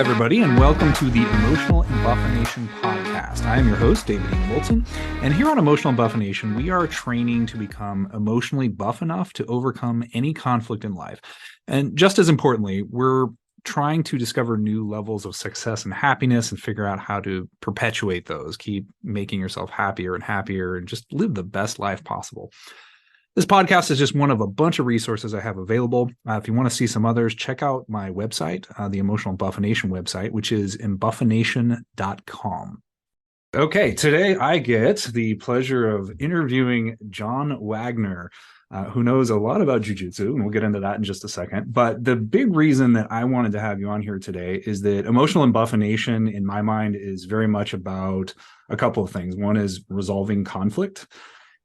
everybody, and welcome to the Emotional Embuffination podcast. I am your host, David Ian Wilson, and here on Emotional Embuffination, we are training to become emotionally buff enough to overcome any conflict in life. And just as importantly, we're trying to discover new levels of success and happiness and figure out how to perpetuate those, keep making yourself happier and happier, and just live the best life possible. This podcast is just one of a bunch of resources I have available. If you want to see some others, check out my website, the Emotional Embuffination website, which is embuffination.com. Okay, today I get the pleasure of interviewing Jon Wagner, who knows a lot about jiu-jitsu, and we'll get into that in just a second. But the big reason that I wanted to have you on here today is that emotional embuffination, in my mind, is very much about a couple of things. One is resolving conflict,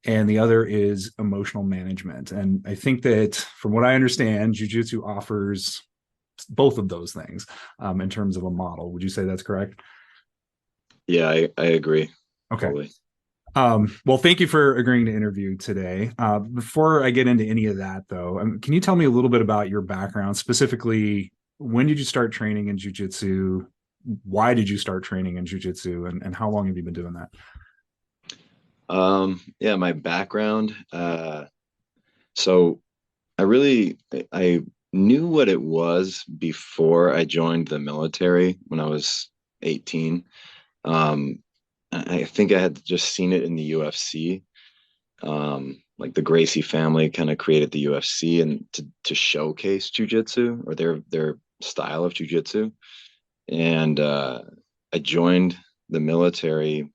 and the other is emotional management. And I think that from what I understand, jiu-jitsu offers both of those things in terms of a model. Would you say that's correct? Yeah, I agree. Okay. Totally. Well, thank you for agreeing to interview today. Before I get into any of that, though, can you tell me a little bit about your background? Specifically, when did you start training in jiu-jitsu? Why did you start training in jiu-jitsu? And how long have you been doing that? Yeah, my background. So I knew what it was before I joined the military when I was 18. I think I had just seen it in the UFC. Like the Gracie family kind of created the UFC and to showcase jujitsu or their style of jujitsu. And I joined the military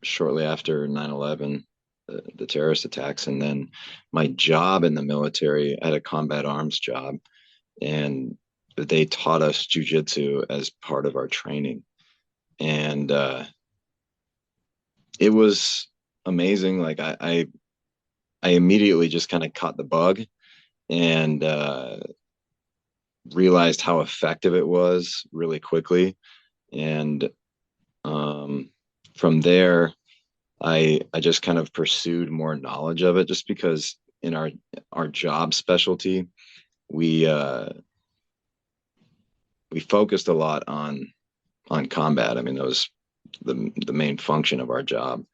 shortly after 9/11, the terrorist attacks. And then my job in the military, I had a combat arms job, and they taught us jujitsu as part of our training. And it was amazing. Like I immediately just kind of caught the bug and realized how effective it was really quickly. And from there, I just kind of pursued more knowledge of it, just because in our job specialty, we focused a lot on combat. I mean, that was the main function of our job,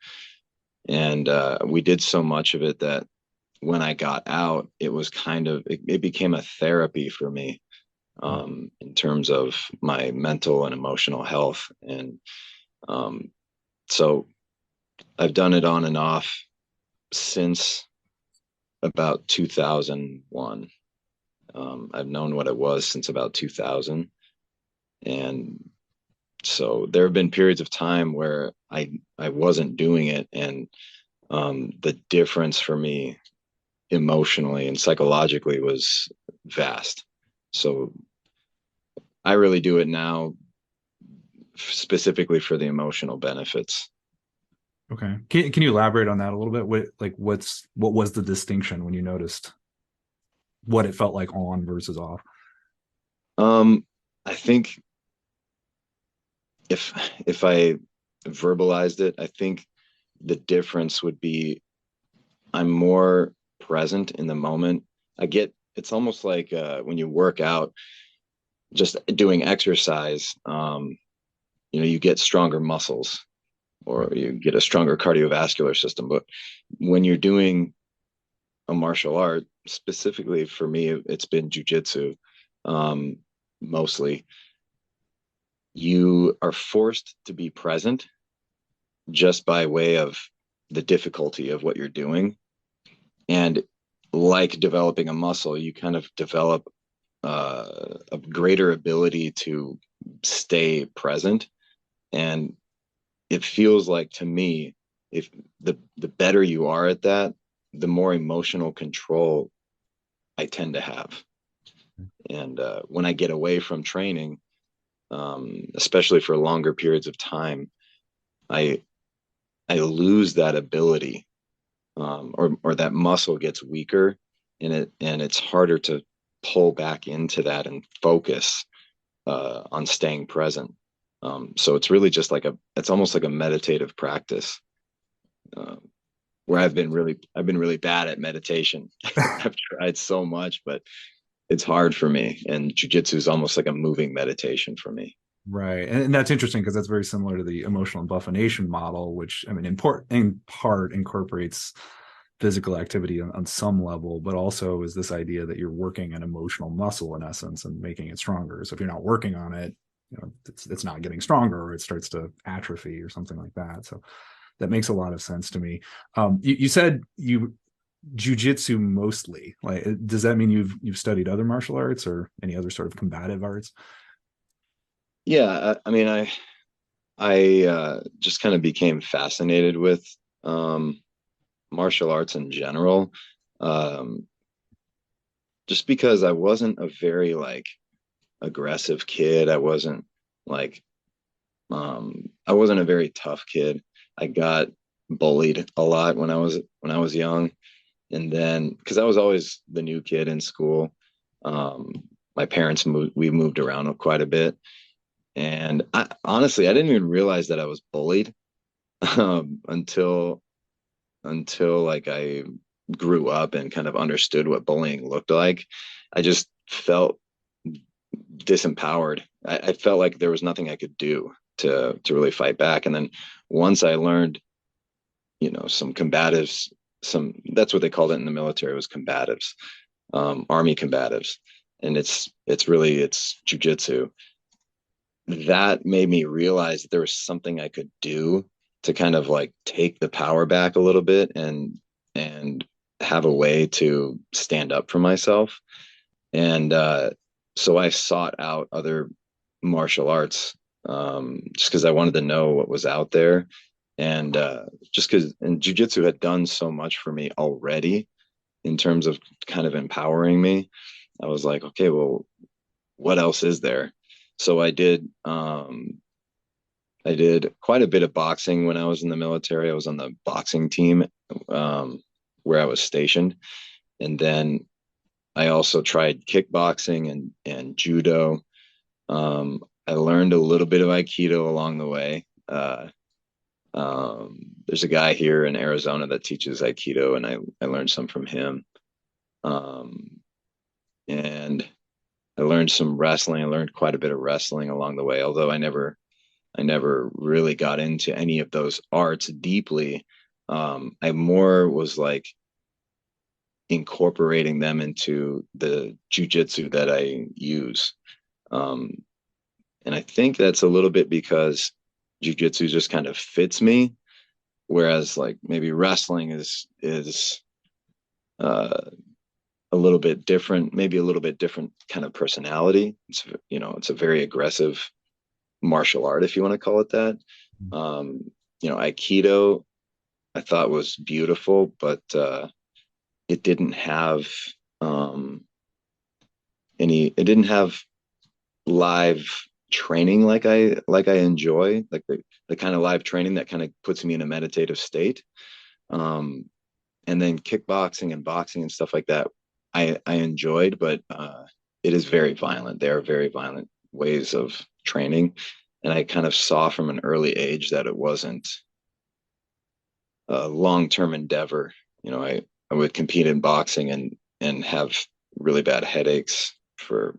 and we did so much of it that when I got out, it was it became a therapy for me, in terms of my mental and emotional health. And so I've done it on and off since about 2001. I've known what it was since about 2000. And so there have been periods of time where I wasn't doing it. And the difference for me emotionally and psychologically was vast. So I really do it now specifically for the emotional benefits. Okay. Can you elaborate on that a little bit? What was the distinction when you noticed what it felt like on versus off? I think if I verbalized it, I think the difference would be I'm more present in the moment. It's almost like when you work out, just doing exercise, you get stronger muscles or you get a stronger cardiovascular system. But when you're doing a martial art, specifically for me, it's been jujitsu, mostly, you are forced to be present just by way of the difficulty of what you're doing. And like developing a muscle, you kind of develop a greater ability to stay present. And it feels like, to me, if the better you are at that, the more emotional control I tend to have. And when I get away from training, especially for longer periods of time, I lose that ability, or that muscle gets weaker, and it's harder to pull back into that and focus on staying present. So it's really just it's almost like a meditative practice, where I've been really bad at meditation. I've tried so much, but it's hard for me. And jujitsu is almost like a moving meditation for me. Right. And that's interesting because that's very similar to the emotional buffination model, which I mean, in part incorporates physical activity on some level, but also is this idea that you're working an emotional muscle in essence and making it stronger. So if you're not working on it, it's not getting stronger, or it starts to atrophy or something like that. So that makes a lot of sense to me. You said you jujitsu mostly. Like, does that mean you've studied other martial arts or any other sort of combative arts? Yeah, I mean, I just kind of became fascinated with um, martial arts in general, um, just because I wasn't a very like aggressive kid. Like I wasn't a very tough kid. I got bullied a lot when I was young, and then because I was always the new kid in school, um, my parents we moved around quite a bit, and honestly I didn't even realize that I was bullied until like I grew up and kind of understood what bullying looked like. I just felt disempowered. I felt like there was nothing I could do to really fight back. And then once I learned, some combatives, some that's what they called it in the military, was combatives, army combatives, and it's jujitsu. That made me realize that there was something I could do to kind of like take the power back a little bit and have a way to stand up for myself. And so I sought out other martial arts, just because I wanted to know what was out there. And just because and jujitsu had done so much for me already in terms of kind of empowering me, I was like, okay, well, what else is there? So I did quite a bit of boxing when I was in the military. I was on the boxing team, um, where I was stationed. And then I also tried kickboxing and judo. I learned a little bit of Aikido along the way. There's a guy here in Arizona that teaches Aikido, and I learned some from him. Um, and I learned some wrestling. I learned quite a bit of wrestling along the way, although I never really got into any of those arts deeply. I more was like incorporating them into the jujitsu that I use. Um, and I think that's a little bit because jujitsu just kind of fits me, whereas like maybe wrestling is uh, a little bit different, maybe a little bit different kind of personality. It's a very aggressive martial art, if you want to call it that. Um, Aikido I thought was beautiful, but it didn't have um, it didn't have live training like I enjoy, like the kind of live training that kind of puts me in a meditative state. Um, and then kickboxing and boxing and stuff like that, I enjoyed, but it is very violent. They are very violent ways of training, and I kind of saw from an early age that it wasn't a long term endeavor. I would compete in boxing and have really bad headaches for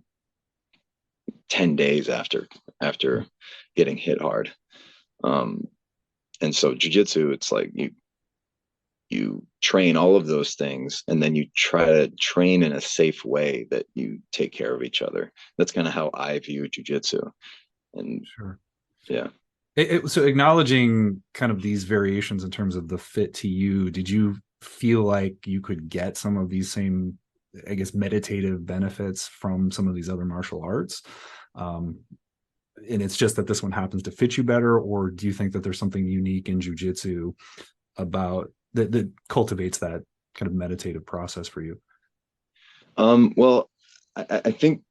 10 days after getting hit hard. Um, and so jujitsu, it's like you train all of those things and then you try to train in a safe way that you take care of each other. That's kind of how I view jujitsu. And Sure. yeah. So acknowledging kind of these variations in terms of the fit to you, did you feel like you could get some of these same, I guess, meditative benefits from some of these other martial arts? Um, and it's just that this one happens to fit you better, or do you think that there's something unique in jujitsu about that cultivates that kind of meditative process for you? Well, I think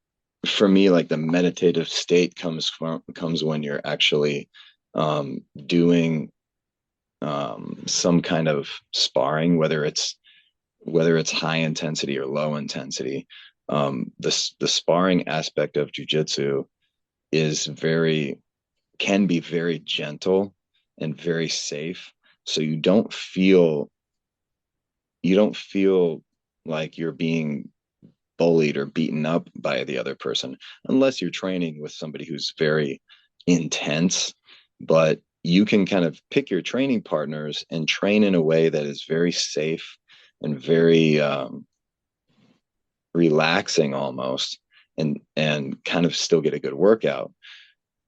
for me, like the meditative state comes when you're actually doing some kind of sparring, whether it's high intensity or low intensity. The sparring aspect of jujitsu is very can be very gentle and very safe, so you don't feel like you're being bullied or beaten up by the other person, unless you're training with somebody who's very intense, but you can kind of pick your training partners and train in a way that is very safe and very relaxing almost, and kind of still get a good workout.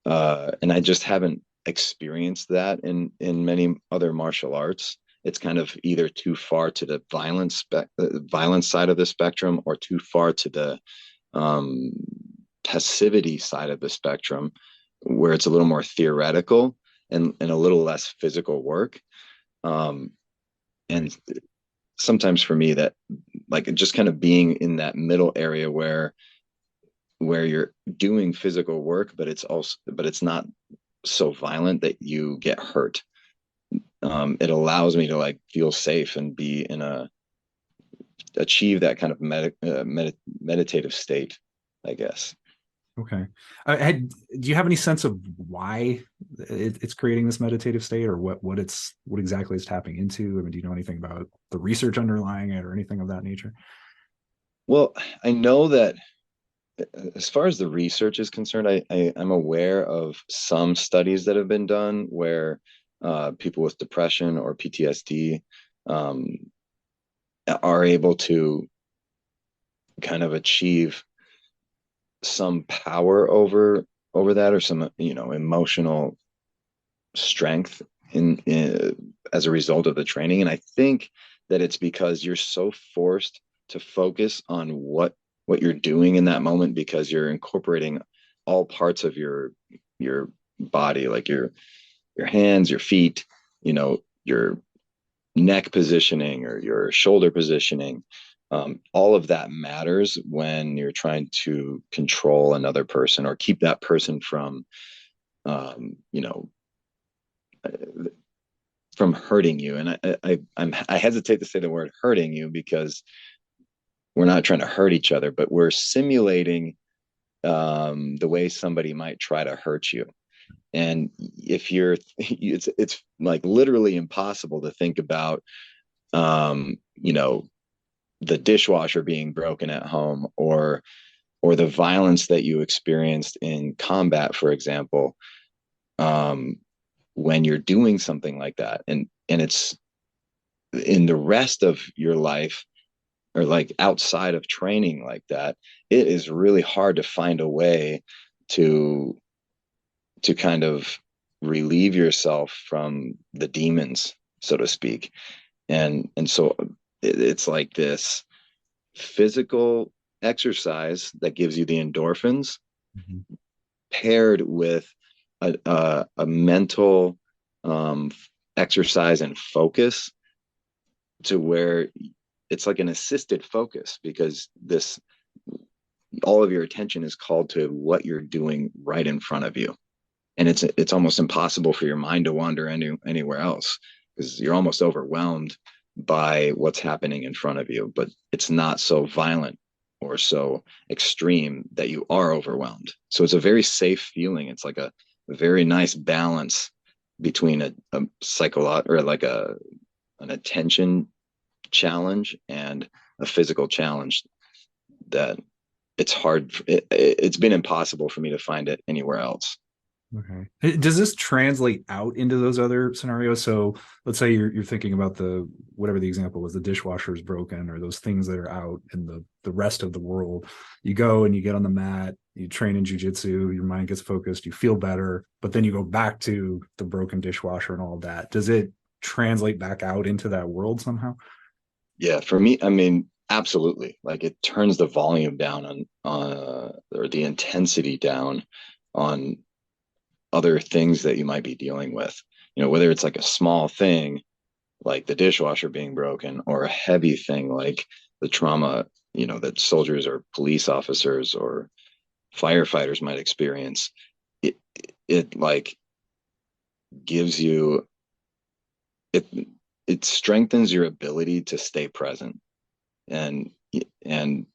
And I just haven't experienced that in many other martial arts. It's kind of either too far to the violence side of the spectrum, or too far to the um, passivity side of the spectrum, where it's a little more theoretical and a little less physical work. Um, Right. and sometimes for me, that like just kind of being in that middle area where you're doing physical work, but it's not so violent that you get hurt. It allows me to like feel safe and be in a achieve that kind of meditative state, I guess. Okay. Do you have any sense of why it's creating this meditative state, or what exactly it's tapping into? I mean, do you know anything about the research underlying it or anything of that nature? Well, I know that as far as the research is concerned, I'm aware of some studies that have been done where people with depression or PTSD um, are able to kind of achieve some power over that, or some emotional strength in as a result of the training. And I think that it's because you're so forced to focus on what you're doing in that moment, because you're incorporating all parts of your body, like your hands, your feet, your neck positioning or your shoulder positioning. All of that matters when you're trying to control another person or keep that person um, you know, from hurting you. And I hesitate to say the word hurting you, because we're not trying to hurt each other, but we're simulating the way somebody might try to hurt you. And if it's like literally impossible to think about, um, you know, the dishwasher being broken at home, or the violence that you experienced in combat, for example, um, when you're doing something like that, and it's in the rest of your life, or like outside of training like that, it is really hard to find a way to kind of relieve yourself from the demons, so to speak. And so it's like this physical exercise that gives you the endorphins, Mhm. paired with a mental um, exercise and focus, to where it's like an assisted focus, because this all of your attention is called to what you're doing right in front of you, and it's almost impossible for your mind to wander anywhere else, because you're almost overwhelmed by what's happening in front of you, but it's not so violent or so extreme that you are overwhelmed. So it's a very safe feeling. It's like a very nice balance between a psychological, or like an attention challenge, and a physical challenge, that it's been impossible for me to find it anywhere else. Okay. Does this translate out into those other scenarios? So let's say you're thinking about the whatever the example was, the dishwasher is broken, or those things that are out in the rest of the world. You go and you get on the mat, you train in jujitsu, your mind gets focused, you feel better, but then you go back to the broken dishwasher and all of that. Does it translate back out into that world somehow? Yeah, for me, I mean, absolutely. Like it turns the volume down or the intensity down on other things that you might be dealing with. Whether it's like a small thing like the dishwasher being broken, or a heavy thing like the trauma, that soldiers or police officers or firefighters might experience. It like gives you it it strengthens your ability to stay present, and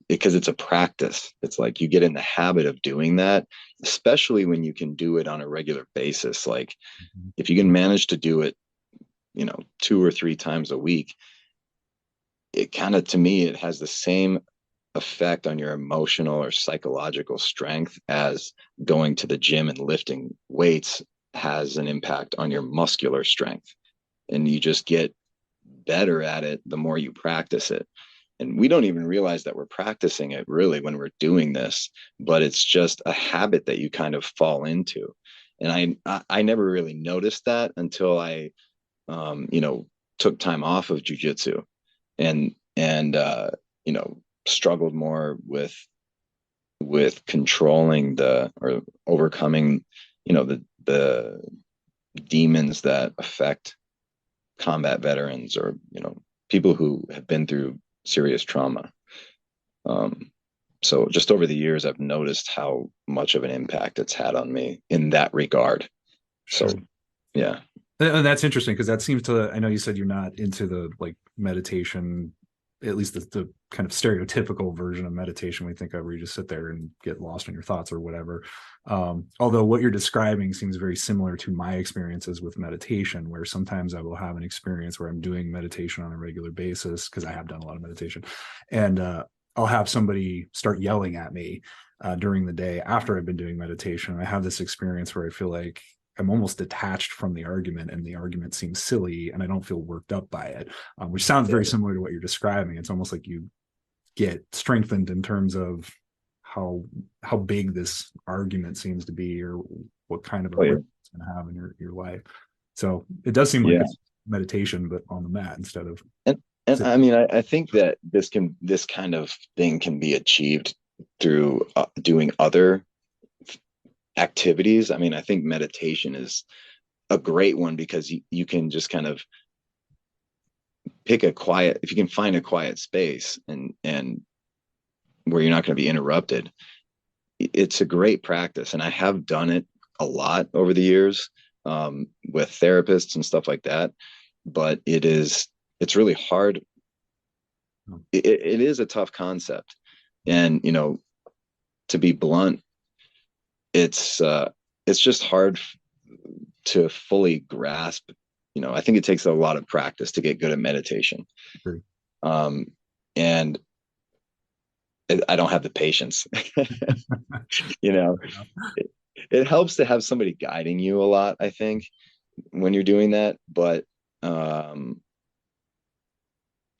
because it's a practice, it's like you get in the habit of doing that, especially when you can do it on a regular basis. Like Mhm. if you can manage to do it, 2 or 3 times a week, it kind of, to me, it has the same effect on your emotional or psychological strength as going to the gym and lifting weights has an impact on your muscular strength. And you just get better at it the more you practice it. And we don't even realize that we're practicing it really when we're doing this, but it's just a habit that you kind of fall into. And I never really noticed that until I, you know, took time off of jujitsu and you know, struggled more with controlling the or overcoming, you know, the demons that affect combat veterans or, you know, people who have been through serious trauma. So just over the years, I've noticed how much of an impact it's had on me in that regard. So Sure. yeah. And that's interesting because that seems to, I know you said you're not into the like meditation, at least the kind of stereotypical version of meditation we think of where you just sit there and get lost in your thoughts or whatever. Although what you're describing seems very similar to my experiences with meditation, where sometimes I will have an experience where I'm doing meditation on a regular basis because I have done a lot of meditation, and I'll have somebody start yelling at me during the day after I've been doing meditation. I have this experience where I feel like I'm almost detached from the argument and the argument seems silly and I don't feel worked up by it, which sounds very similar to what you're describing. It's almost like you get strengthened in terms of how big this argument seems to be or what kind of a Oh yeah. ripple it's going to have in your life. So it does seem like Yeah. it's meditation, but on the mat instead of And sitting. I mean, I think that this kind of thing can be achieved through doing other activities. I mean, I think meditation is a great one because you can just kind of pick a quiet, if you can find a quiet space and where you're not going to be interrupted, it's a great practice. And I have done it a lot over the years with therapists and stuff like that. But it's really hard. It is a tough concept. And, you know, to be blunt, it's just hard to fully grasp. You know, I think it takes a lot of practice to get good at meditation. Um, and I don't have the patience. You know, it helps to have somebody guiding you a lot, I think, when you're doing that. But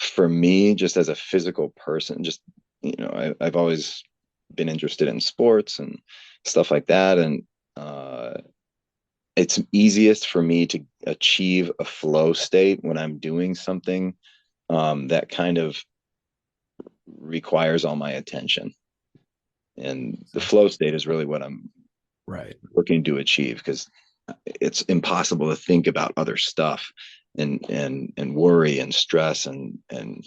for me, just as a physical person, just, you know, I've always been interested in sports and stuff like that. And it's easiest for me to achieve a flow state when I'm doing something that kind of requires all my attention. And the flow state is really what I'm Right. looking to achieve because it's impossible to think about other stuff and worry and stress and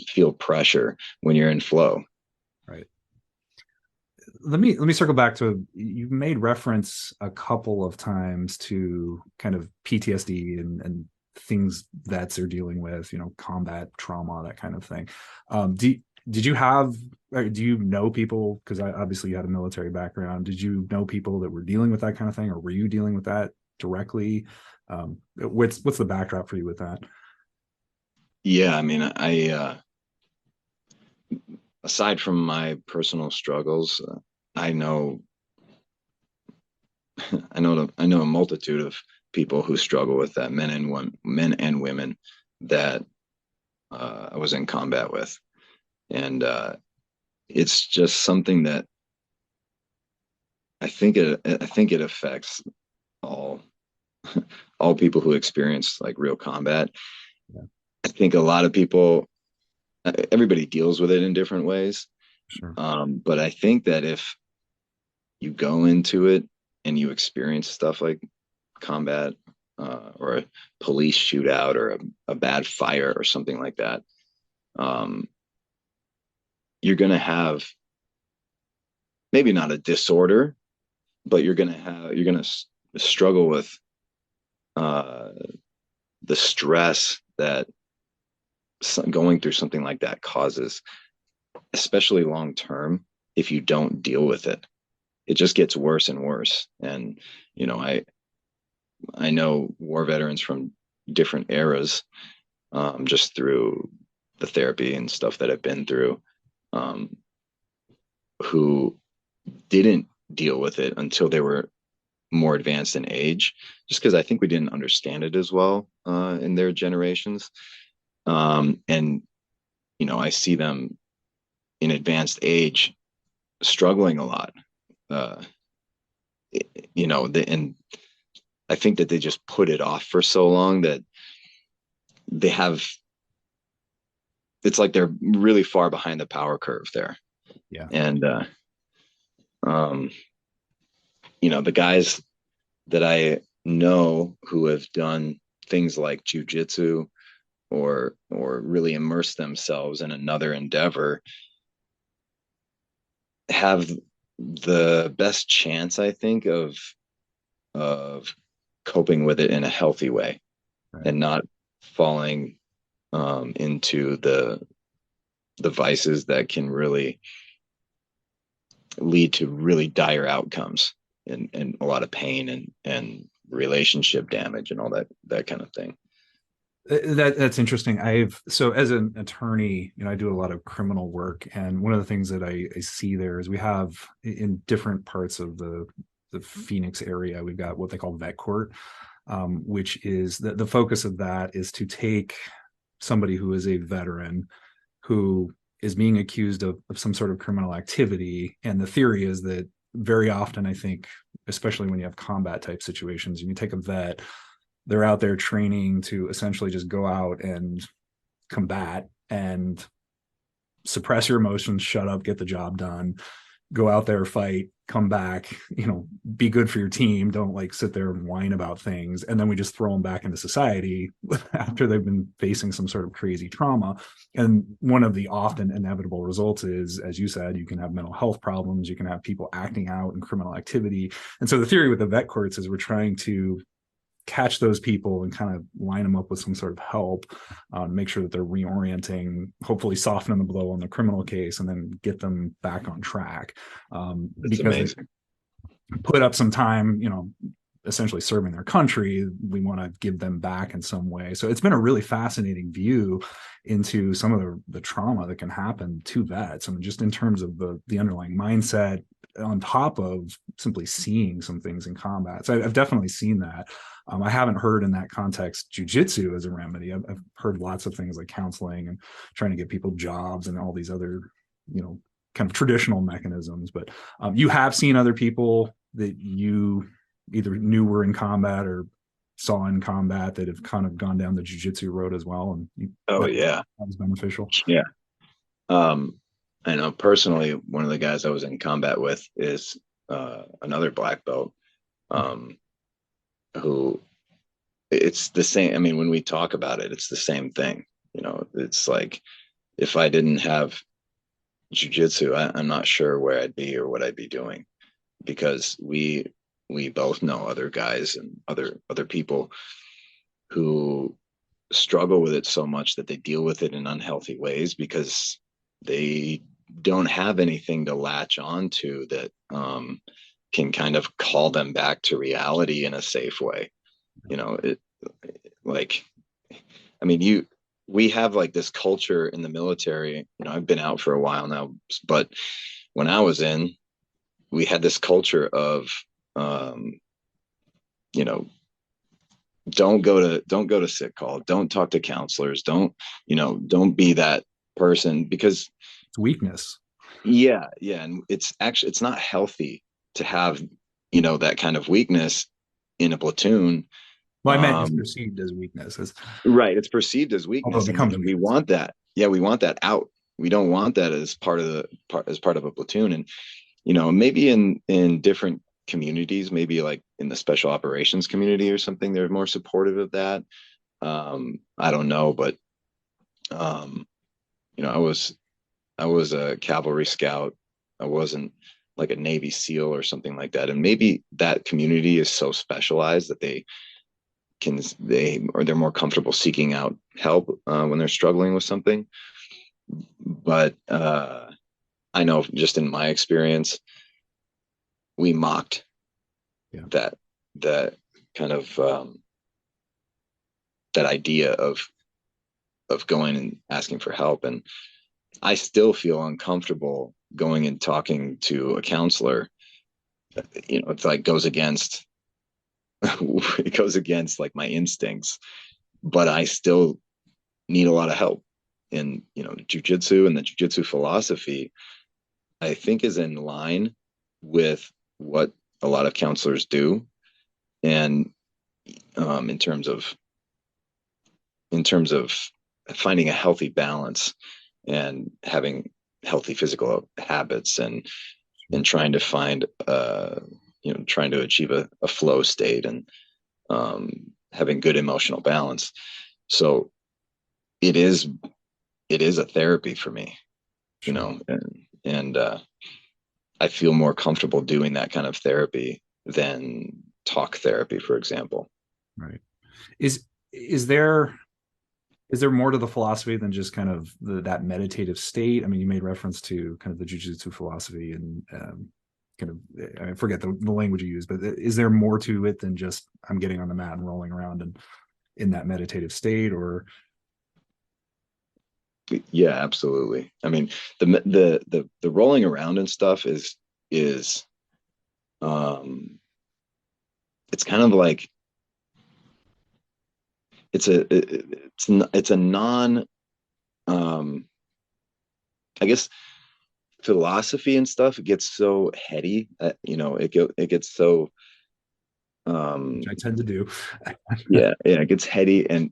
feel pressure when you're in flow. Right. Let me circle back to, you made reference a couple of times to kind of PTSD and things vets are dealing with, you know, combat trauma, that kind of thing. Did you have, or do you know people, because obviously you had a military background, did you know people that were dealing with that kind of thing, or were you dealing with that directly? What's the backdrop for you with that? Yeah, I mean, I aside from my personal struggles, I know I know a multitude of people who struggle with that, men and women that I was in combat with, and it's just something that I think it affects all all people who experience like real combat. Yeah, I think a lot of people, everybody deals with it in different ways, sure. but I think that if you go into it and you experience stuff like combat or a police shootout or a bad fire or something like that, um, you're going to have maybe not a disorder, but you're going to struggle with uh, the stress that going through something like that causes, especially long term. If you don't deal with it, it just gets worse and worse. And you know, I know war veterans from different eras, just through the therapy and stuff that I've been through. Um, who didn't deal with it until they were more advanced in age, just because I think we didn't understand it as well in their generations. And I see them in advanced age struggling a lot. Uh, and I think that they just put it off for so long that they have. It's like they're really far behind the power curve there. Yeah. And um, the guys that I know who have done things like jujitsu or really immerse themselves in another endeavor have the best chance, I think, of coping with it in a healthy way, Right. and not falling into the vices that can really lead to really dire outcomes and a lot of pain and relationship damage and all that kind of thing. That's interesting. So as an attorney, I do a lot of criminal work, and one of the things that I see there is we have in different parts of the Phoenix area, we've got what they call vet court, which is the focus of that is to take somebody who is a veteran who is being accused of some sort of criminal activity, and the theory is that very often, I think, especially when you have combat type situations, and you take a vet, they're out there training to essentially just go out and combat and suppress your emotions, shut up, get the job done, go out there, fight, come back, be good for your team. Don't like sit there and whine about things. And then we just throw them back into society after they've been facing some sort of crazy trauma. And one of the often inevitable results is, as you said, you can have mental health problems, you can have people acting out in criminal activity. And so the theory with the vet courts is we're trying to catch those people and kind of line them up with some sort of help, make sure that they're reorienting, hopefully soften the blow on the criminal case, and then get them back on track. It's Because amazing. they put up some time, essentially serving their country, we want to give them back in some way. So it's been a really fascinating view into some of the trauma that can happen to vets. I mean, just in terms of the underlying mindset, on top of simply seeing some things in combat. So I've definitely seen that. I haven't heard in that context jujitsu as a remedy. I've heard lots of things like counseling and trying to get people jobs and all these other, kind of traditional mechanisms. But you have seen other people that you either knew were in combat or saw in combat that have kind of gone down the jujitsu road as well, and Oh that yeah, was beneficial. yeah. I know personally one of the guys I was in combat with is another black belt, um, who it's the same. I mean, when we talk about it, it's the same thing. It's like if I didn't have jujitsu, I'm not sure where I'd be or what I'd be doing, because we both know other guys and other people who struggle with it so much that they deal with it in unhealthy ways because they don't have anything to latch on to that can kind of call them back to reality in a safe way. It like, I mean, we have like this culture in the military. I've been out for a while now, but when I was in, we had this culture of um, you know don't go to sick call, don't talk to counselors, don't be that person, because It's weakness. yeah, and it's not healthy to have that kind of weakness in a platoon. Well, I meant it's perceived as weakness, Right, it's perceived as although it weakness, and becomes we weakness. want that. Yeah, we want that out. We don't want that as part of a platoon. And maybe in different communities, maybe like in the special operations community or something, they're more supportive of that. I don't know, but um, I was a cavalry scout. I wasn't like a Navy SEAL or something like that. And maybe that community is so specialized that they're more comfortable seeking out help when they're struggling with something. But I know just in my experience, we mocked Yeah. that kind of that idea of going and asking for help. And I still feel uncomfortable going and talking to a counselor, it's like goes against it goes against like my instincts, but I still need a lot of help. In jujitsu and the jujitsu philosophy, I think is in line with what a lot of counselors do, and in terms of finding a healthy balance and having healthy physical habits, and trying to find trying to achieve a flow state, and having good emotional balance. So it is a therapy for me, Sure. and I feel more comfortable doing that kind of therapy than talk therapy, for example. Right. Is there more to the philosophy than just kind of that meditative state? I mean, you made reference to kind of the jujitsu philosophy and kind of, I forget the language you use, but is there more to it than just I'm getting on the mat and rolling around and in that meditative state? Or Yeah, absolutely. I mean, the rolling around and stuff is um it's kind of like it's a non um I guess philosophy and stuff, it gets so heady that it gets so which um I tend to do. yeah, it gets heady, and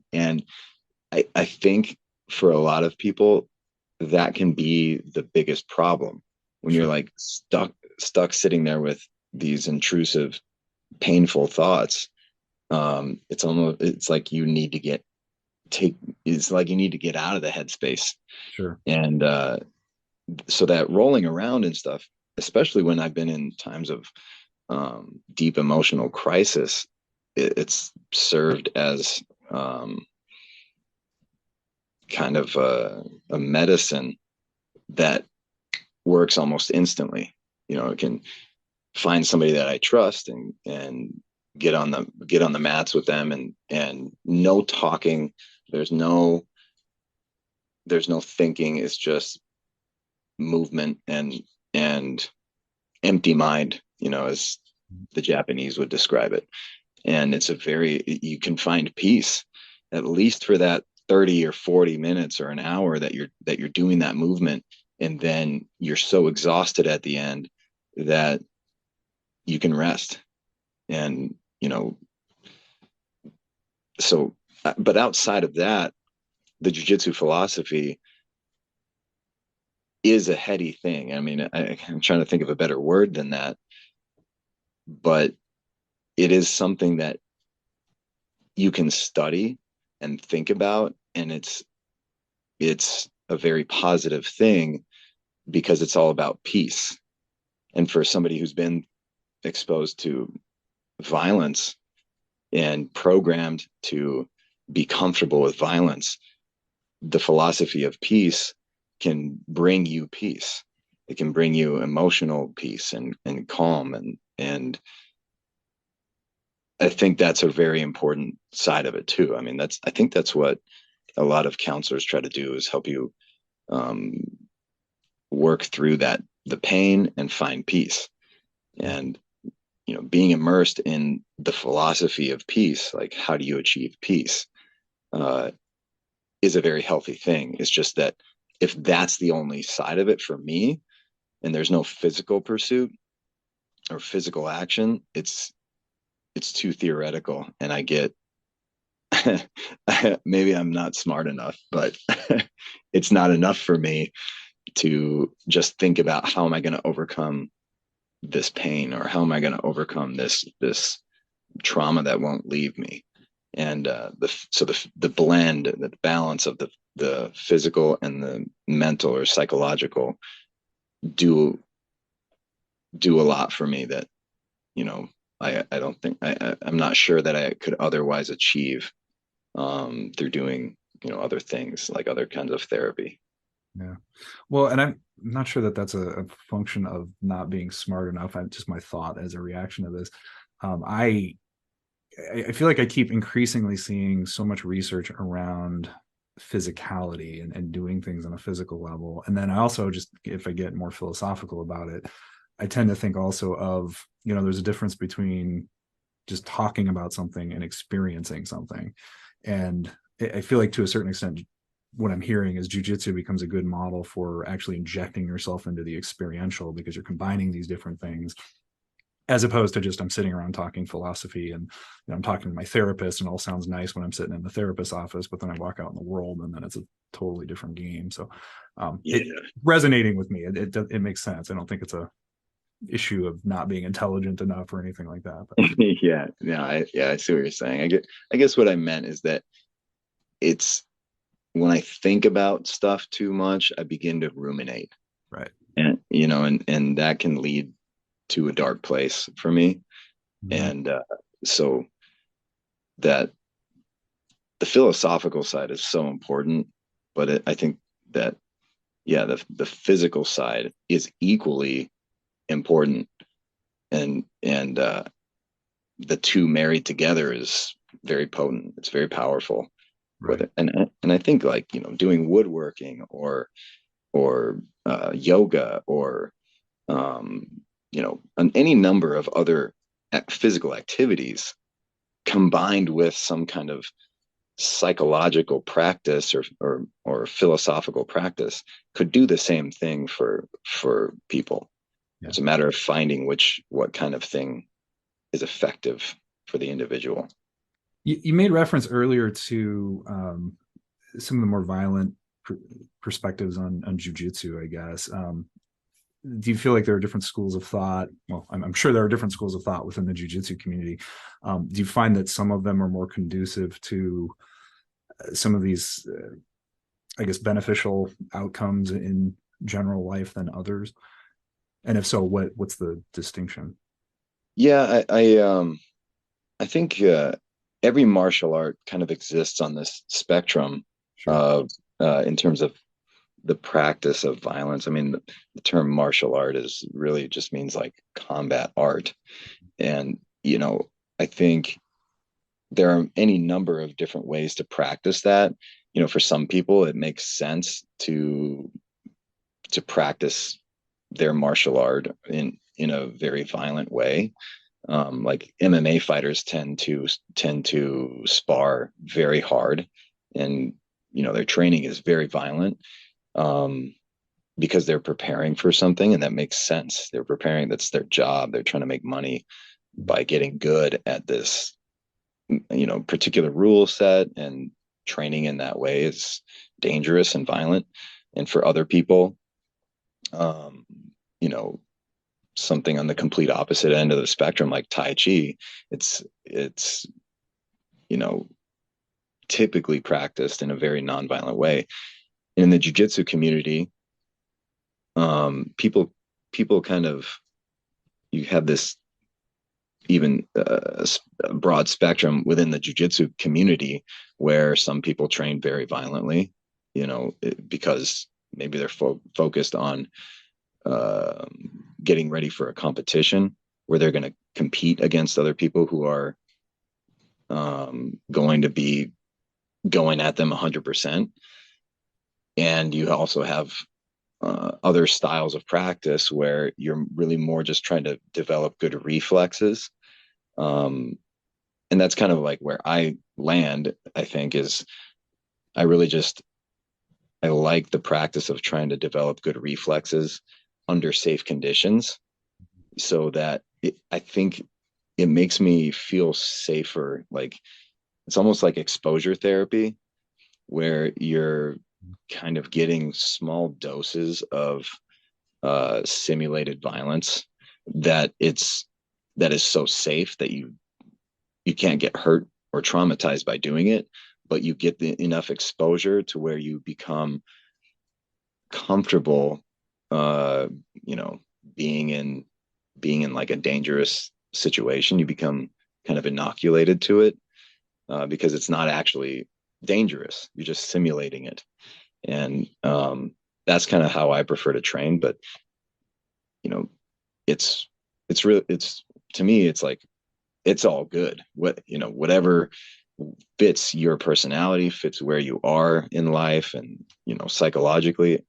I think for a lot of people that can be the biggest problem when you're Sure. like stuck sitting there with these intrusive, painful thoughts. It's like you need to take it's like you need to get out of the headspace. Sure. And so that rolling around and stuff, especially when I've been in times of deep emotional crisis, it's served as kind of a medicine that works almost instantly. It can find somebody that I trust, and get on the mats with them, and no talking. There's no thinking. It's just movement and empty mind, as the Japanese would describe it. And you can find peace, at least for that 30 or 40 minutes or an hour that you're doing that movement, and then you're so exhausted at the end that you can rest. And so but outside of that, the jiu-jitsu philosophy is a heady thing. I mean, I'm trying to think of a better word than that, but it is something that you can study and think about, and it's a very positive thing because it's all about peace. And for somebody who's been exposed to violence and programmed to be comfortable with violence, the philosophy of peace can bring you peace. It can bring you emotional peace and calm, and I think that's a very important side of it too. I mean, I think that's what a lot of counselors try to do, is help you um, work through the pain and find peace. And being immersed in the philosophy of peace, like how do you achieve peace, uh, is a very healthy thing. It's just that if that's the only side of it for me, and there's no physical pursuit or physical action, it's too theoretical, and I get maybe I'm not smart enough, but it's not enough for me to just think about how am I going to overcome this pain, or how am I going to overcome this trauma that won't leave me. And the blend, the balance of the physical and the mental or psychological do a lot for me that I don't think I'm not sure that I could otherwise achieve through doing other things like other kinds of therapy. Yeah. Well, and I'm not sure that that's a function of not being smart enough. Just my thought as a reaction to this. Um, I I feel like I keep increasingly seeing so much research around physicality and doing things on a physical level. And then I also just, if I get more philosophical about it, I tend to think also of, there's a difference between just talking about something and experiencing something. And I feel like to a certain extent, what I'm hearing is jujitsu becomes a good model for actually injecting yourself into the experiential, because you're combining these different things, as opposed to just I'm sitting around talking philosophy and I'm talking to my therapist and it all sounds nice when I'm sitting in the therapist's office, but then I walk out in the world and then it's a totally different game. So it resonating with me. It makes sense. I don't think it's a issue of not being intelligent enough or anything like that. But. I see what you're saying. I guess what I meant is that it's when I think about stuff too much, I begin to ruminate. Right. And and that can lead to a dark place for me. Mm-hmm. And so that the philosophical side is so important, but I think that the physical side is equally important, and the two married together is very potent. It's very powerful. Right. And I think like doing woodworking or yoga or any number of other physical activities combined with some kind of psychological practice or philosophical practice could do the same thing for people. Yeah. It's a matter of finding what kind of thing is effective for the individual. You made reference earlier to some of the more violent perspectives on jujitsu, I guess. Do you feel like there are different schools of thought? Well, I'm sure there are different schools of thought within the jiu-jitsu community. Do you find that some of them are more conducive to some of these, I guess, beneficial outcomes in general life than others? And if so, what's the distinction? Yeah, I think every martial art kind of exists on this spectrum. Sure. In terms of the practice of violence. I mean, the term martial art is really just means like combat art. And, I think there are any number of different ways to practice that. For some people, it makes sense to practice their martial art in a very violent way. Like MMA fighters tend to spar very hard, and, their training is very violent. Because they're preparing for something, and that makes sense. They're preparing, that's their job. They're trying to make money by getting good at this, particular rule set, and training in that way is dangerous and violent. And for other people, something on the complete opposite end of the spectrum, like Tai Chi, it's typically practiced in a very nonviolent way. In the jiu-jitsu community, people kind of, you have this even broad spectrum within the jiu-jitsu community where some people train very violently, because maybe they're focused on getting ready for a competition where they're going to compete against other people who are going to be going at them 100%. And you also have other styles of practice where you're really more just trying to develop good reflexes. And that's kind of like where I land, I think, is I like the practice of trying to develop good reflexes under safe conditions, so that I think it makes me feel safer. Like it's almost like exposure therapy, where you're kind of getting small doses of simulated violence that is so safe that you can't get hurt or traumatized by doing it, but you get enough exposure to where you become comfortable being in like a dangerous situation. You become kind of inoculated to it because it's not actually dangerous. You're just simulating it. And that's kind of how I prefer to train. But it's to me, it's like, it's all good. Whatever fits your personality, fits where you are in life, and psychologically,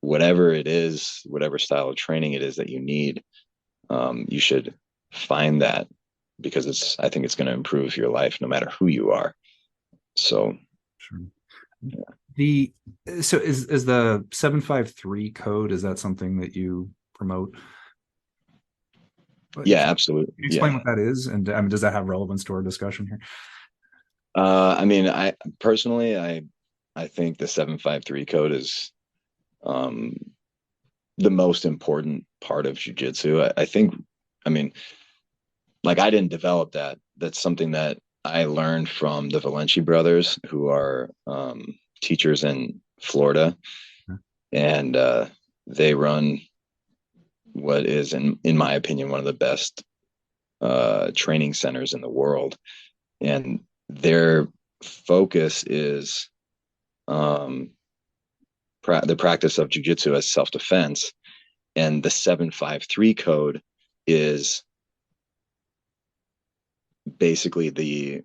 whatever it is, whatever style of training it is that you need, you should find that, because I think it's going to improve your life no matter who you are. So Sure. yeah. The so is the 753 code, is that something that you promote? Can Yeah, absolutely. you explain Yeah. what that is? And I mean, does that have relevance to our discussion here? I mean, I personally, I think the 753 code is um, the most important part of jujitsu. I think, I mean, like, I didn't develop that. That's something that I learned from the Valenti brothers, who are teachers in Florida, and they run what is, in my opinion, one of the best training centers in the world. And their focus is um, the practice of jujitsu as self-defense. And the 753 code is basically the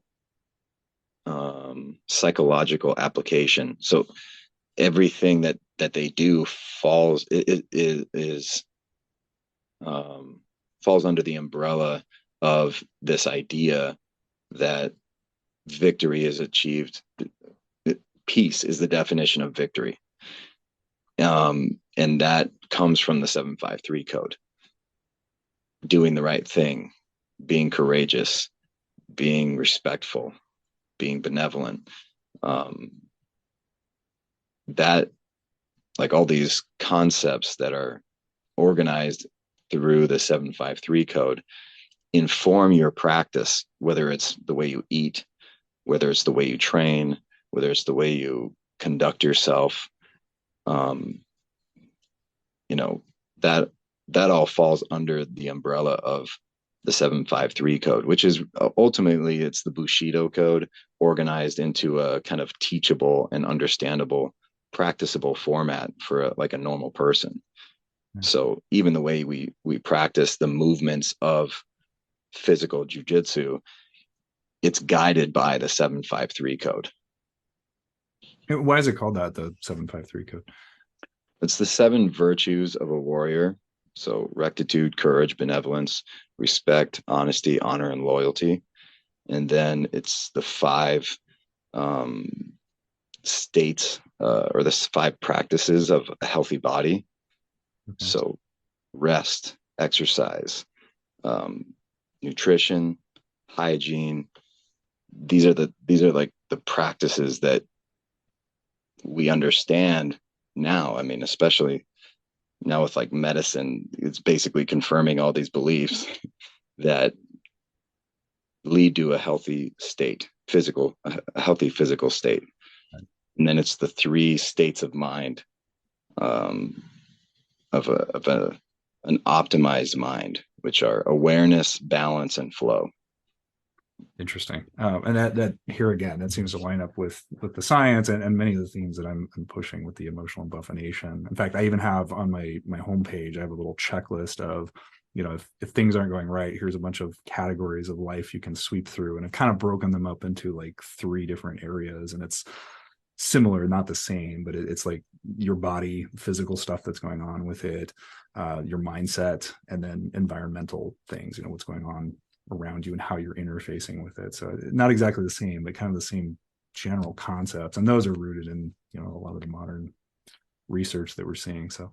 psychological application. So everything that they do um, falls under the umbrella of this idea that victory is achieved. Peace is the definition of victory. And that comes from the 753 code. Doing the right thing, being courageous, being respectful, being benevolent. That, like, all these concepts that are organized through the 753 code, inform your practice, whether it's the way you eat, whether it's the way you train, whether it's the way you conduct yourself. Um, you know, that that all falls under the umbrella of the 753 code, which is ultimately, it's the Bushido code organized into a kind of teachable and understandable, practicable format for like a normal person. So even the way we practice the movements of physical jujitsu, it's guided by the 753 code. Why is it called that, the 753 code? It's the 7 virtues of a warrior. So rectitude, courage, benevolence, respect, honesty, honor, and loyalty. And then it's the 5 states, or the 5 practices of a healthy body. Okay. So rest, exercise, nutrition, hygiene. These are like the practices that we understand now. I mean, especially now with like medicine, it's basically confirming all these beliefs that lead to a healthy state, a healthy physical state. And then it's the 3 states of mind, of an optimized mind, which are awareness, balance, and flow. Interesting. And that here again, that seems to line up with the science and many of the themes that I'm pushing with the emotional embuffination. In fact, I even have on my homepage, I have a little checklist of, if things aren't going right, here's a bunch of categories of life you can sweep through. And I've kind of broken them up into like 3 different areas. And it's similar, not the same, but it's like your body, physical stuff that's going on with it, your mindset, and then environmental things, what's going on around you and how you're interfacing with it. So not exactly the same, but kind of the same general concepts. And those are rooted in, a lot of the modern research that we're seeing. So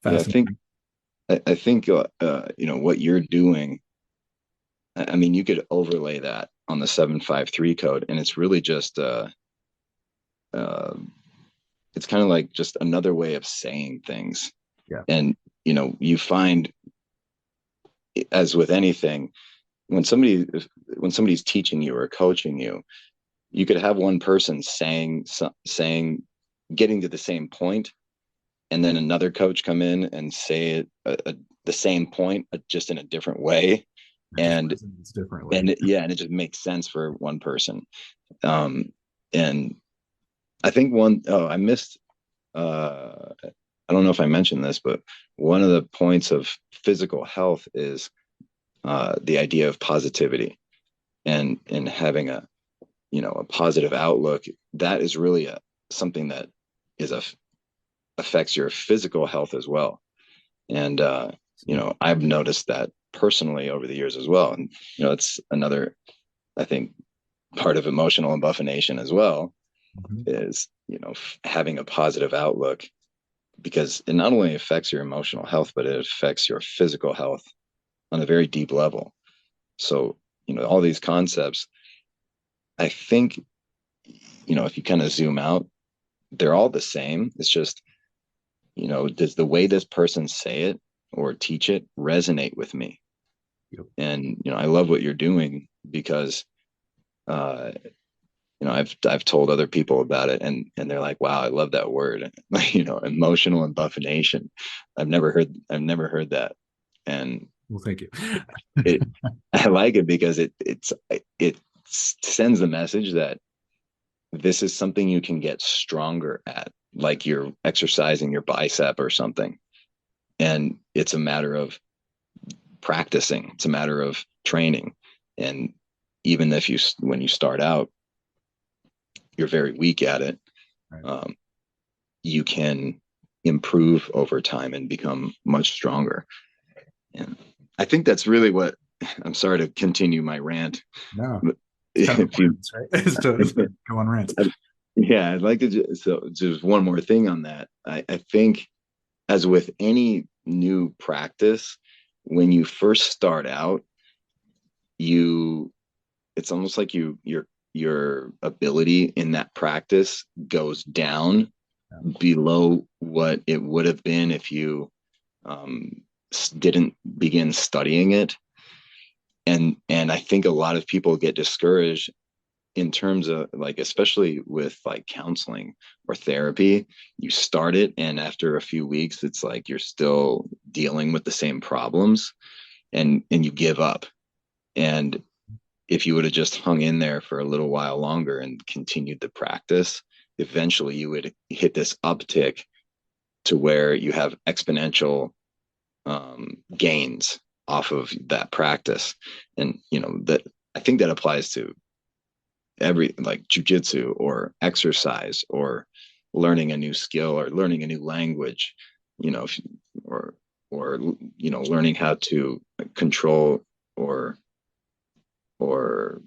fascinating. Yeah, I think what you're doing, I mean, you could overlay that on the 753 code, and it's really just it's kind of like just another way of saying things. Yeah. And you find, as with anything, when somebody's teaching you or coaching you, you could have one person saying, getting to the same point, and then another coach come in and say the same point, just in a different way. And it's differently. And it just makes sense for one person. And I think I missed, I don't know if I mentioned this, but one of the points of physical health is the idea of positivity. and having a, a positive outlook, that is really something that is affects your physical health as well. And I've noticed that personally over the years as well. And it's another, I think, part of emotional embuffination as well, Mhm. is having a positive outlook, because it not only affects your emotional health, but it affects your physical health on a very deep level. So all these concepts, I think, if you kind of zoom out, they're all the same. It's just, does the way this person say it or teach it resonate with me? Yep. And I love what you're doing, because uh I've told other people about it, and they're like, wow, I love that word. Emotional embuffination. I've never heard that. And Well, thank you. it I like it because it sends the message that this is something you can get stronger at, like you're exercising your bicep or something. And it's a matter of practicing, it's a matter of training. And even if when you start out, you're very weak at it, Right. um, you can improve over time and become much stronger. And I think that's really what I'm sorry to continue my rant. No, But it's kind of if you, important, right? Is to go on rants. yeah, I'd like to just one more thing on that. I think, as with any new practice, when you first start out, you it's almost like your ability in that practice goes down Yeah. below what it would have been if you um, didn't begin studying it. And I think a lot of people get discouraged in terms of, like, especially with like counseling or therapy. You start it, and after a few weeks, it's like you're still dealing with the same problems, and you give up. And if you would have just hung in there for a little while longer and continued the practice, eventually you would hit this uptick to where you have exponential gains off of that practice. And that, I think that applies to every, like, jujitsu or exercise or learning a new skill or learning a new language, you know, or learning how to control or or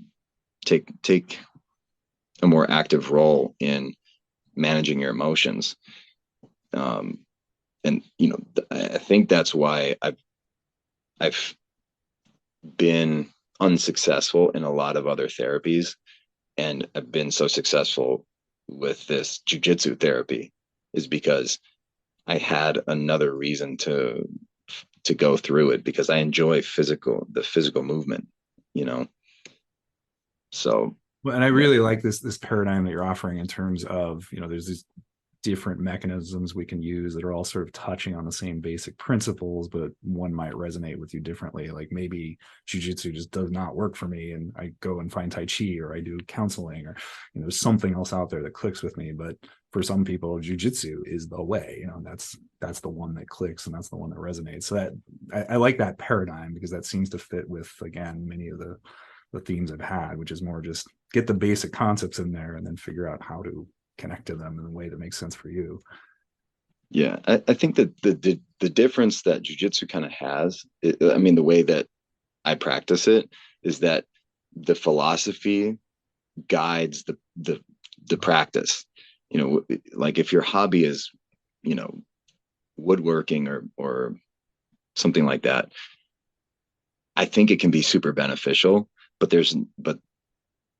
take a more active role in managing your emotions. Um, and I think that's why I've been unsuccessful in a lot of other therapies, and I've been so successful with this jujitsu therapy, is because I had another reason to go through it, because I enjoy the physical movement, you know. So Well, and I yeah, really like this paradigm that you're offering in terms of, there's these different mechanisms we can use that are all sort of touching on the same basic principles, but one might resonate with you differently. Like maybe jujitsu just does not work for me, and I go and find tai chi, or I do counseling, or there's something else out there that clicks with me. But for some people, jujitsu is the way. That's the one that clicks, and that's the one that resonates. So that I like that paradigm, because that seems to fit with, again, many of the themes I've had, which is more just get the basic concepts in there and then figure out how to connect to them in a way that makes sense for you. yeah, I think that the difference that jujitsu kind of has, I mean, the way that I practice it, is that the philosophy guides the practice. Like if your hobby is, you know, woodworking or something like that, I think it can be super beneficial. But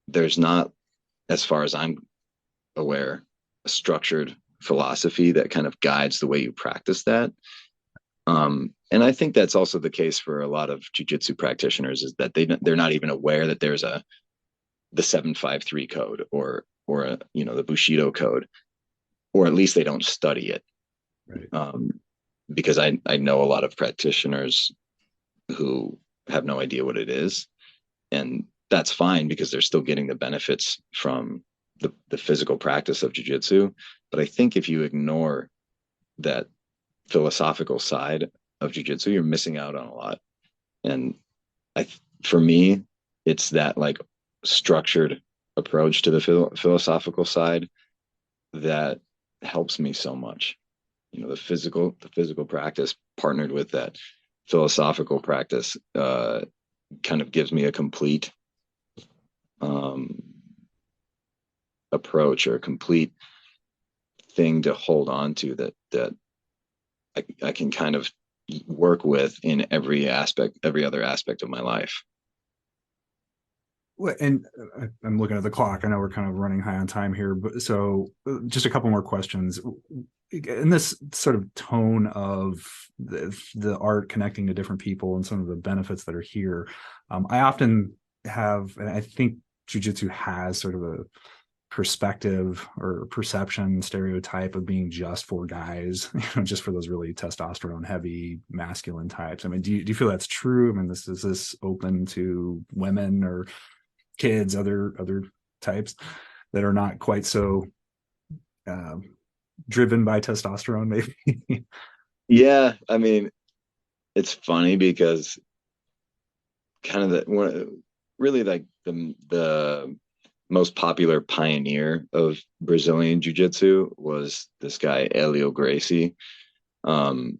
there's not, as far as I'm aware, a structured philosophy that kind of guides the way you practice that. And I think that's also the case for a lot of jujitsu practitioners, is that they're not even aware that there's the 753 code, or the Bushido code, or at least they don't study it. Right. Because I know a lot of practitioners who have no idea what it is, and that's fine, because they're still getting the benefits from the physical practice of jiu-jitsu. But I think if you ignore that philosophical side of jiu-jitsu, you're missing out on a lot. And I for me, it's that like structured approach to the philosophical side that helps me so much. The physical practice partnered with that philosophical practice kind of gives me a complete um, approach, or a complete thing to hold on to, that I can kind of work with in every other aspect of my life. And I'm looking at the clock. I know we're kind of running high on time here, but so just a couple more questions. In this sort of tone of the art connecting to different people and some of the benefits that are here, I often have, and I think jujitsu has sort of a perspective or perception stereotype of being just for guys, just for those really testosterone heavy masculine types. I mean, do you feel that's true? I mean, is this open to women or kids, other types that are not quite so driven by testosterone, maybe? Yeah, I mean, it's funny because kind of really like the most popular pioneer of Brazilian jiu-jitsu was this guy Helio Gracie. Um,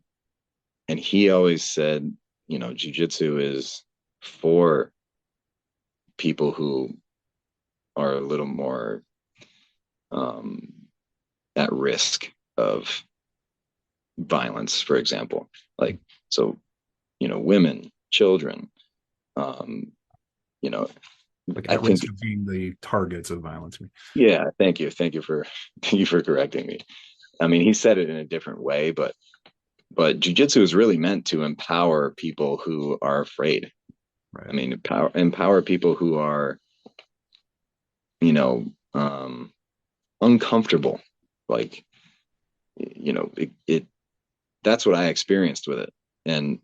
and he always said, jiu-jitsu is for people who are a little more um, at risk of violence, for example. Like, so, women, children, um, you know, Like I at think, risk of being the targets of violence. yeah, thank you. Thank you for correcting me. I mean, he said it in a different way, but jujitsu is really meant to empower people who are afraid. Right. I mean, empower people who are, you know, um, uncomfortable. Like, it that's what I experienced with it. And,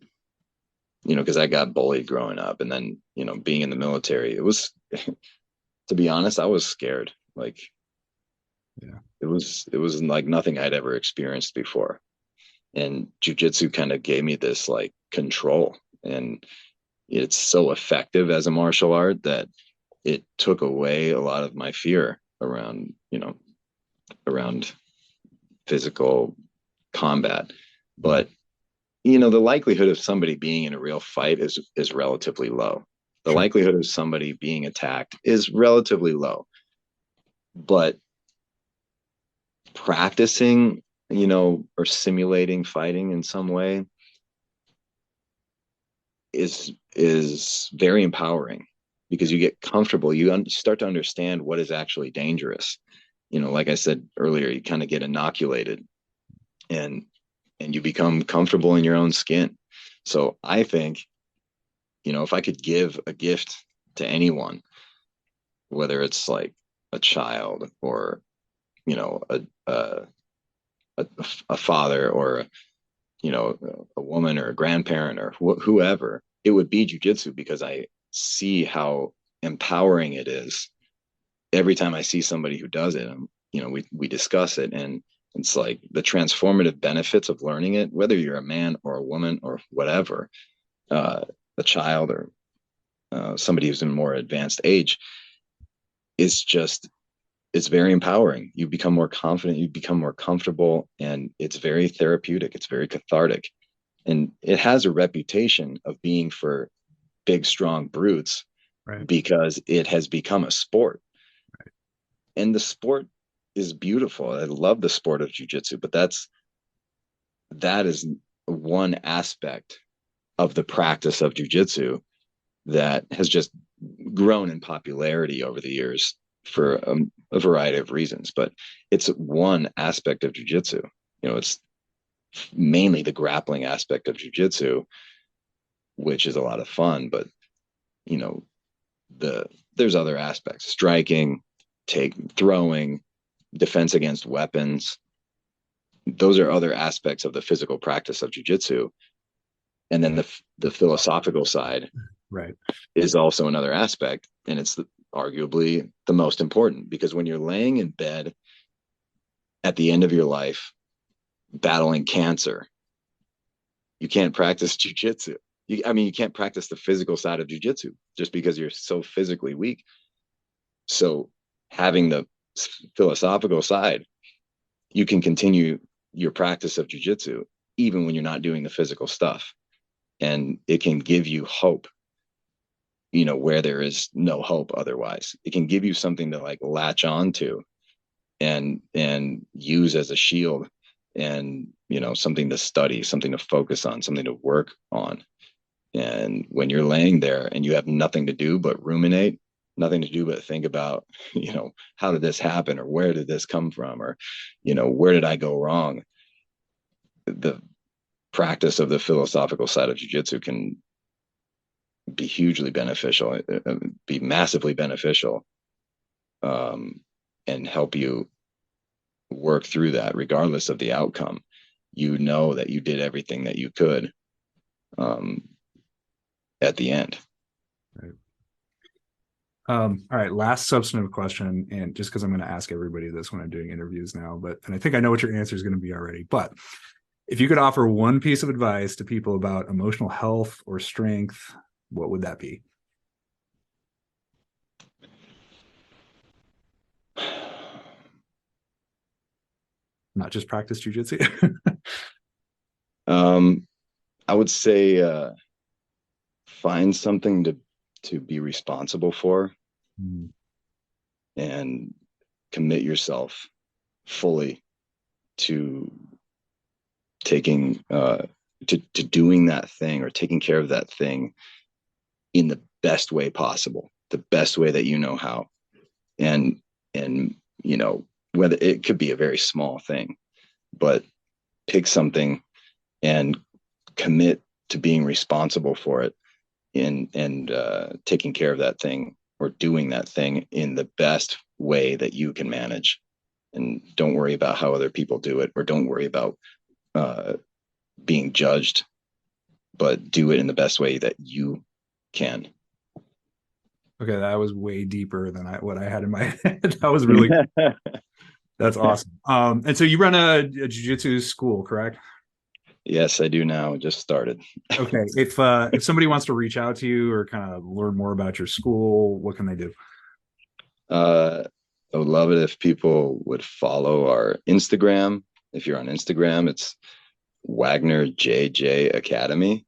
because I got bullied growing up, and then, being in the military, it was, to be honest, I was scared. Like, Yeah. it was like nothing I'd ever experienced before. And jujitsu kind of gave me this like control, and it's so effective as a martial art that it took away a lot of my fear around physical combat. But the likelihood of somebody being in a real fight is relatively low. The Sure. likelihood of somebody being attacked is relatively low. But practicing, or simulating fighting in some way is very empowering, because you get comfortable. You start to understand what is actually dangerous. Like I said earlier, you kind of get inoculated, and you become comfortable in your own skin. So I think, if I could give a gift to anyone, whether it's like a child, or a father, or a woman, or a grandparent, or whoever, it would be jujitsu, because I see how empowering it is every time I see somebody who does it. We discuss it, and it's like the transformative benefits of learning it, whether you're a man or a woman or whatever, uh, a child, or somebody who's in more advanced age, is just, it's very empowering. You become more confident, you become more comfortable, and it's very therapeutic. It's very cathartic. And it has a reputation of being for big, strong brutes, Right. because it has become a sport. And the sport is beautiful. I love the sport of jujitsu, but that is one aspect of the practice of jujitsu that has just grown in popularity over the years for a variety of reasons. But it's one aspect of jujitsu. It's mainly the grappling aspect of jujitsu, which is a lot of fun. But you know, there's other aspects: striking, throwing, defense against weapons. Those are other aspects of the physical practice of jujitsu. And then the philosophical side, Right. is also another aspect, and it's arguably the most important, because when you're laying in bed at the end of your life battling cancer, you can't practice jujitsu. you can't practice the physical side of jiu-jitsu just because you're so physically weak. So having the philosophical side, you can continue your practice of jiu-jitsu even when you're not doing the physical stuff. And it can give you hope, where there is no hope otherwise. It can give you something to like latch on to and use as a shield, and something to study, something to focus on, something to work on. And when you're laying there and you have nothing to do but ruminate, nothing to do but think about, how did this happen, or where did this come from, or where did I go wrong, the practice of the philosophical side of jiu-jitsu can be hugely beneficial, be massively beneficial, and help you work through that regardless of the outcome. That you did everything that you could at the end. Right. All right, last substantive question, and just because I'm going to ask everybody this when I'm doing interviews now, and I think I know what your answer is going to be already, but if you could offer one piece of advice to people about emotional health or strength, what would that be? Not just practice jiu-jitsu. I would say find something to be responsible for, and commit yourself fully to taking to doing that thing, or taking care of that thing in the best way possible, the best way that you know how. And whether it could be a very small thing, but pick something and commit to being responsible for it, and taking care of that thing, or doing that thing in the best way that you can manage. And don't worry about how other people do it, or don't worry about being judged, but do it in the best way that you can. Okay, that was way deeper than what I had in my head. That was really good. That's awesome. And so you run a jiu-jitsu school, correct? Yes, I do now. Just started. Okay. If somebody wants to reach out to you or kind of learn more about your school, what can they do? I would love it if people would follow our Instagram. If you're on Instagram, it's Wagner JJ Academy.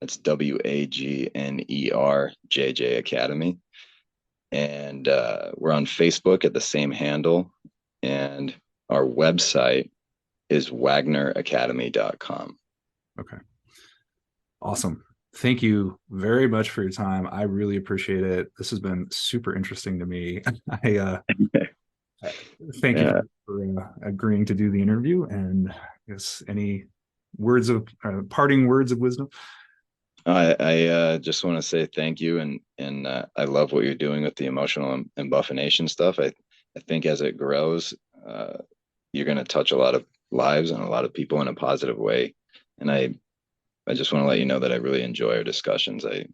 That's WAGNER JJ Academy. And we're on Facebook at the same handle. And our website is wagneracademy.com. Okay. Awesome. Thank you very much for your time. I really appreciate it. This has been super interesting to me. I thank you for agreeing to do the interview. And I guess any words of parting words of wisdom? I just want to say thank you, and I love what you're doing with the emotional embuffination stuff. I think as it grows, you're going to touch a lot of lives and a lot of people in a positive way. And I just want to let you know that I really enjoy our discussions. I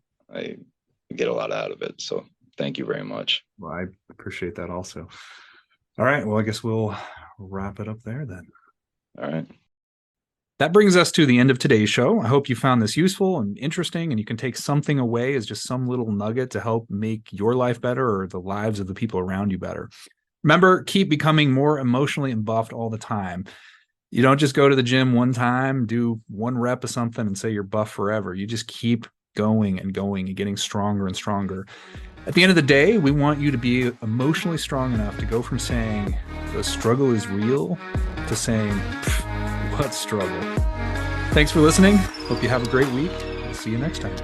get a lot out of it. So thank you very much. Well, I appreciate that also. All right. Well, I guess we'll wrap it up there then. All right. That brings us to the end of today's show. I hope you found this useful and interesting, and you can take something away as just some little nugget to help make your life better, or the lives of the people around you better. Remember, keep becoming more emotionally embuffed all the time. You don't just go to the gym one time, do one rep of something, and say you're buff forever. You just keep going and going and getting stronger and stronger. At the end of the day, we want you to be emotionally strong enough to go from saying the struggle is real to saying, what struggle? Thanks for listening. Hope you have a great week. We'll see you next time.